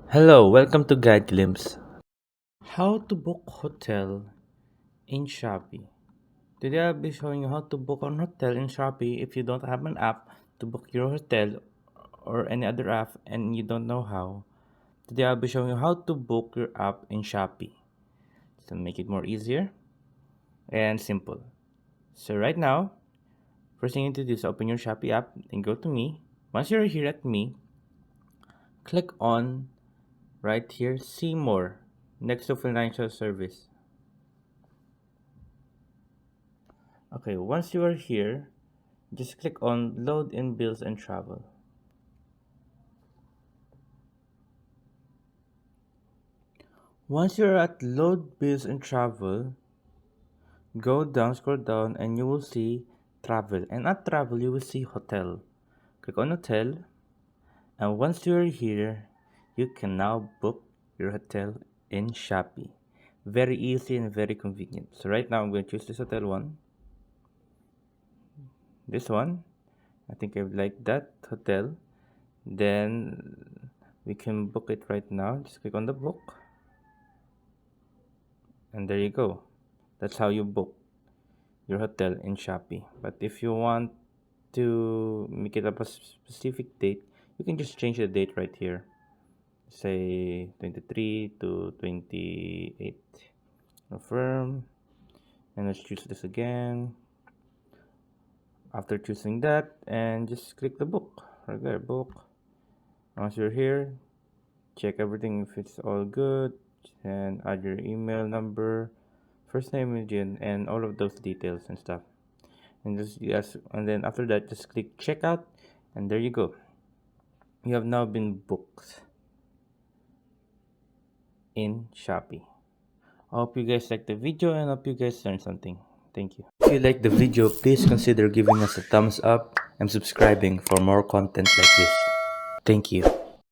Hello, welcome to Guide Glimpse. How to book hotel in Shopee. Today I'll be showing you how to book an hotel in Shopee if you don't have an app to book your hotel or any other app and you don't know how. Today I'll be showing you how to book your app in Shopee to make it more easier and simple. So right now, first thing you need to do is open your Shopee app and go to me. Once you're here at me, click on right here, see more next to financial service. Okay, once you are here, just click on load in bills and travel. Once you're at load bills and travel, go down, scroll down, and you will see travel. And at travel, you will see hotel. Click on hotel, and once you're here, you can now book your hotel in Shopee. Very easy and very convenient. So right now, I'm going to choose this hotel one. This one. I think I like that hotel. Then we can book it right now. Just click on the book. And there you go. That's how you book your hotel in Shopee. But if you want to make it up a specific date, you can just change the date right here. Say 23 to 28. Confirm. And let's choose this again. After choosing that, and just click the book. Right there, book. Once you're here, check everything if it's all good, and add your email number, first name, and all of those details and stuff. And just yes, and then after that, just click checkout, and there you go. You have now been booked in Shopee. I hope you guys liked the video and hope you guys learned something. Thank you. If you like the video, please consider giving us a thumbs up and subscribing for more content like this. Thank you.